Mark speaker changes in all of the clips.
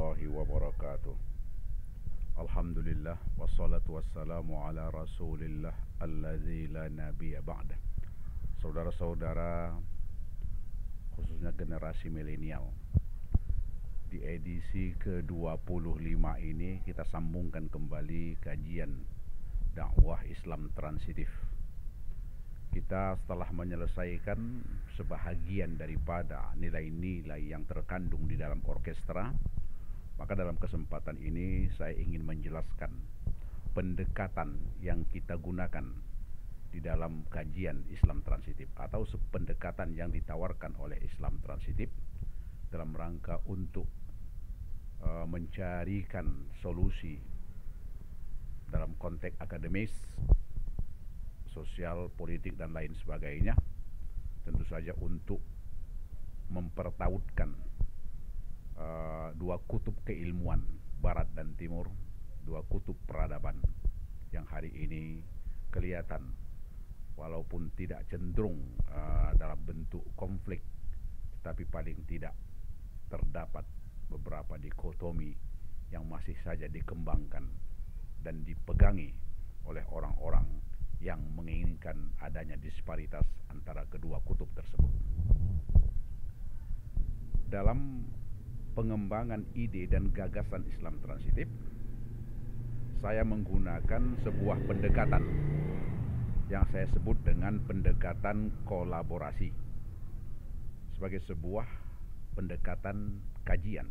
Speaker 1: warahmatullahi wabarakatuh. Alhamdulillah wassalatu wassalamu ala Rasulillah alladzi la nabiyya ba'dah. Saudara-saudara, khususnya generasi milenial, di edisi ke-25 ini kita sambungkan kembali kajian dakwah Islam transitif. Kita setelah menyelesaikan sebahagian daripada nilai-nilai yang terkandung di dalam orkestra, maka dalam kesempatan ini saya ingin menjelaskan pendekatan yang kita gunakan di dalam kajian Islam transitif atau pendekatan yang ditawarkan oleh Islam transitif dalam rangka untuk mencarikan solusi dalam konteks akademis, sosial, politik, dan lain sebagainya, tentu saja untuk mempertautkan dua kutub keilmuan, barat dan timur, dua kutub peradaban yang hari ini kelihatan walaupun tidak cenderung dalam bentuk konflik, tetapi paling tidak terdapat beberapa dikotomi yang masih saja dikembangkan dan dipegangi oleh orang-orang yang menginginkan adanya disparitas antara kedua kutub tersebut. Dalam pengembangan ide dan gagasan Islam transitif, saya menggunakan sebuah pendekatan yang saya sebut dengan pendekatan kolaborasi sebagai sebuah pendekatan kajian.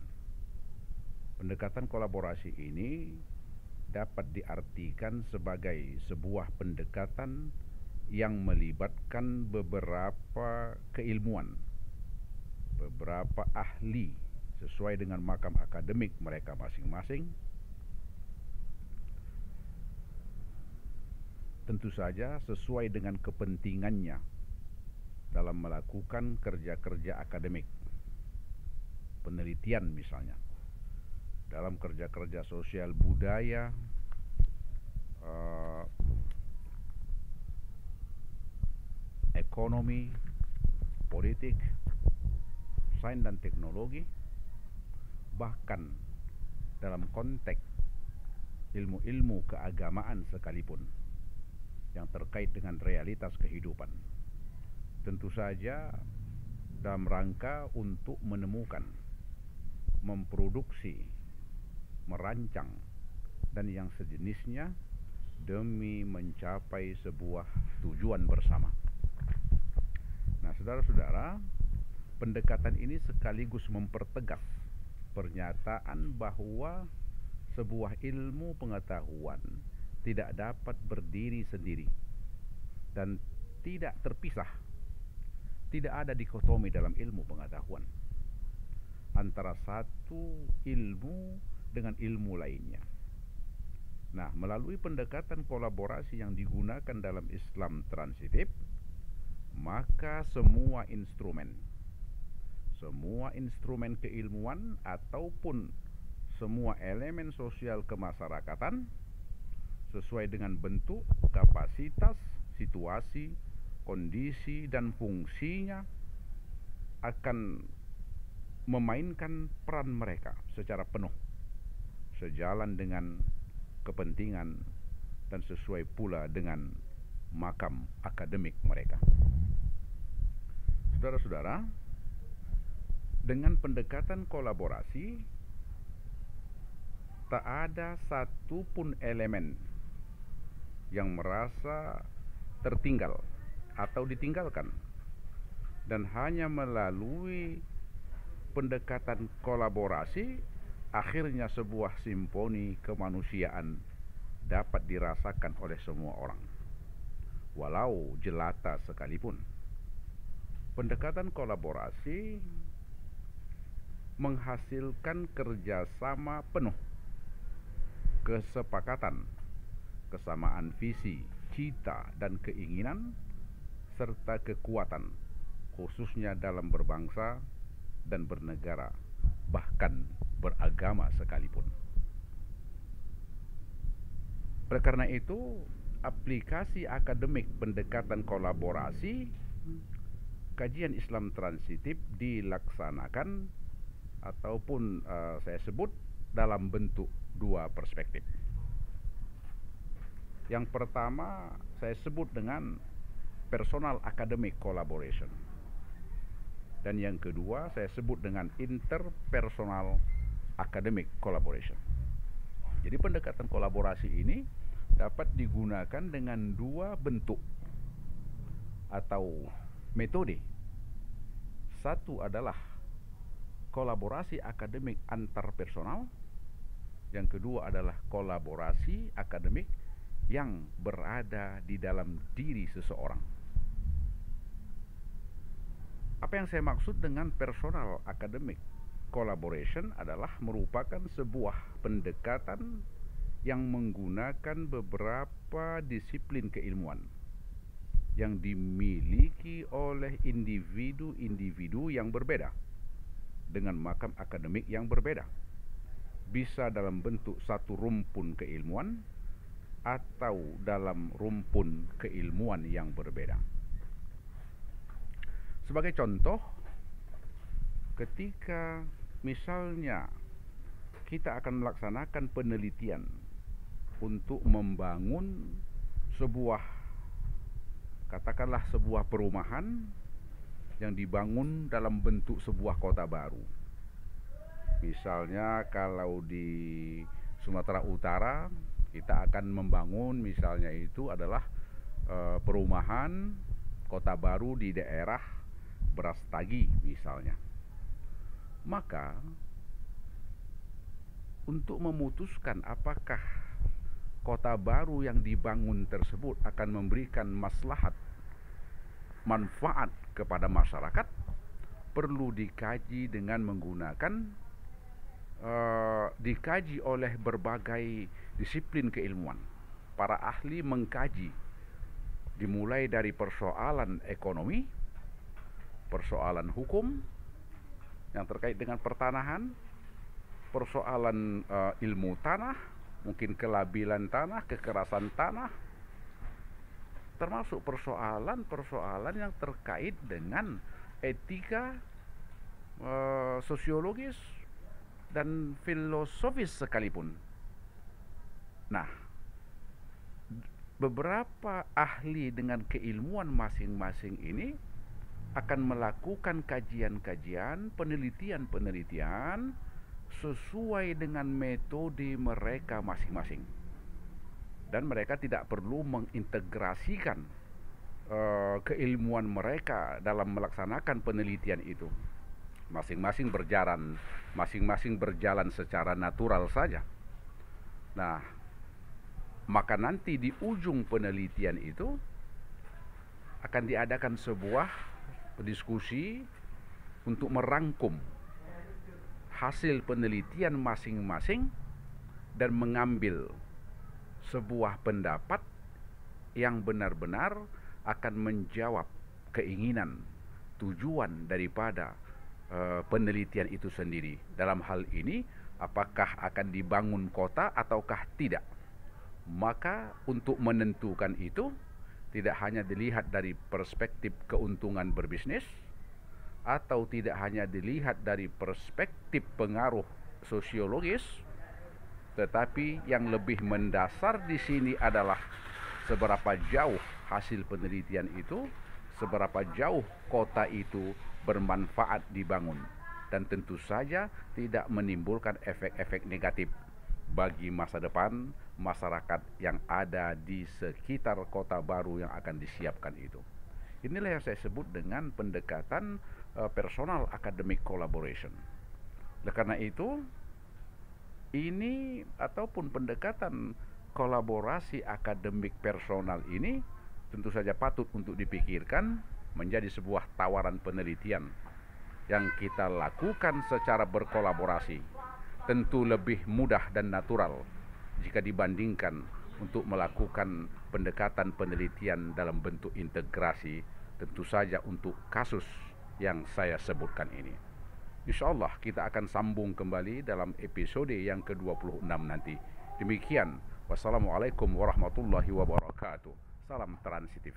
Speaker 1: Pendekatan kolaborasi ini dapat diartikan sebagai sebuah pendekatan yang melibatkan beberapa keilmuan, beberapa ahli sesuai dengan makam akademik mereka masing-masing. Tentu saja sesuai dengan kepentingannya dalam melakukan kerja-kerja akademik, penelitian misalnya, dalam kerja-kerja sosial budaya, ekonomi, politik, sains dan teknologi, bahkan dalam konteks ilmu-ilmu keagamaan sekalipun yang terkait dengan realitas kehidupan. Tentu saja dalam rangka untuk menemukan, memproduksi, merancang, dan yang sejenisnya demi mencapai sebuah tujuan bersama. Nah, saudara-saudara, pendekatan ini sekaligus mempertegas pernyataan bahwa sebuah ilmu pengetahuan tidak dapat berdiri sendiri dan tidak terpisah. Tidak ada dikotomi dalam ilmu pengetahuan antara satu ilmu dengan ilmu lainnya. Nah, melalui pendekatan kolaborasi yang digunakan dalam Islam transitif, maka semua instrumen keilmuan ataupun semua elemen sosial kemasyarakatan sesuai dengan bentuk, kapasitas, situasi, kondisi, dan fungsinya akan memainkan peran mereka secara penuh, sejalan dengan kepentingan dan sesuai pula dengan makam akademik mereka. Saudara-saudara, dengan pendekatan kolaborasi, tak ada satu pun elemen yang merasa tertinggal atau ditinggalkan, dan hanya melalui pendekatan kolaborasi akhirnya sebuah simfoni kemanusiaan dapat dirasakan oleh semua orang, walau jelata sekalipun. Pendekatan kolaborasi menghasilkan kerjasama penuh, kesepakatan, kesamaan visi, cita, dan keinginan, serta kekuatan, khususnya dalam berbangsa dan bernegara, bahkan beragama sekalipun. Oleh karena itu, aplikasi akademik pendekatan kolaborasi, kajian Islam transitif dilaksanakan ataupun saya sebut dalam bentuk dua perspektif. Yang pertama saya sebut dengan personal academic collaboration, dan yang kedua saya sebut dengan interpersonal academic collaboration. Jadi pendekatan kolaborasi ini dapat digunakan dengan dua bentuk atau metode. Satu adalah kolaborasi akademik antarpersonal, yang kedua adalah kolaborasi akademik yang berada di dalam diri seseorang. Apa yang saya maksud dengan personal academic collaboration adalah merupakan sebuah pendekatan yang menggunakan beberapa disiplin keilmuan yang dimiliki oleh individu-individu yang berbeda dengan makam akademik yang berbeda. Bisa dalam bentuk satu rumpun keilmuan atau dalam rumpun keilmuan yang berbeda. Sebagai contoh, ketika misalnya kita akan melaksanakan penelitian untuk membangun sebuah, katakanlah sebuah perumahan yang dibangun dalam bentuk sebuah kota baru. Misalnya kalau di Sumatera Utara kita akan membangun misalnya itu adalah perumahan kota baru di daerah Brastagi misalnya. Maka untuk memutuskan apakah kota baru yang dibangun tersebut akan memberikan maslahat, manfaat kepada masyarakat, perlu dikaji dengan menggunakan dikaji oleh berbagai disiplin keilmuan. Para ahli mengkaji dimulai dari persoalan ekonomi, persoalan hukum yang terkait dengan pertanahan, persoalan ilmu tanah, mungkin kelabilan tanah, kekerasan tanah, termasuk persoalan-persoalan yang terkait dengan etika, sosiologis, dan filosofis sekalipun. Nah, beberapa ahli dengan keilmuan masing-masing ini akan melakukan kajian-kajian, penelitian-penelitian sesuai dengan metode mereka masing-masing. Dan mereka tidak perlu mengintegrasikan keilmuan mereka dalam melaksanakan penelitian itu. Masing-masing berjalan secara natural saja. Nah, maka nanti di ujung penelitian itu akan diadakan sebuah diskusi untuk merangkum hasil penelitian masing-masing dan mengambil sebuah pendapat yang benar-benar akan menjawab keinginan, tujuan daripada penelitian itu sendiri. Dalam hal ini, apakah akan dibangun kota ataukah tidak? Maka untuk menentukan itu tidak hanya dilihat dari perspektif keuntungan berbisnis, atau tidak hanya dilihat dari perspektif pengaruh sosiologis, tetapi yang lebih mendasar di sini adalah seberapa jauh hasil penelitian itu, seberapa jauh kota itu bermanfaat dibangun, dan tentu saja tidak menimbulkan efek-efek negatif bagi masa depan masyarakat yang ada di sekitar kota baru yang akan disiapkan itu. Inilah yang saya sebut dengan pendekatan personal academic collaboration. Oleh karena itu, ini ataupun pendekatan kolaborasi akademik personal ini tentu saja patut untuk dipikirkan menjadi sebuah tawaran penelitian yang kita lakukan secara berkolaborasi. Tentu lebih mudah dan natural jika dibandingkan untuk melakukan pendekatan penelitian dalam bentuk integrasi, tentu saja untuk kasus yang saya sebutkan ini. InsyaAllah kita akan sambung kembali dalam episode yang ke-26 nanti. Demikian, wassalamualaikum warahmatullahi wabarakatuh. Salam transitif.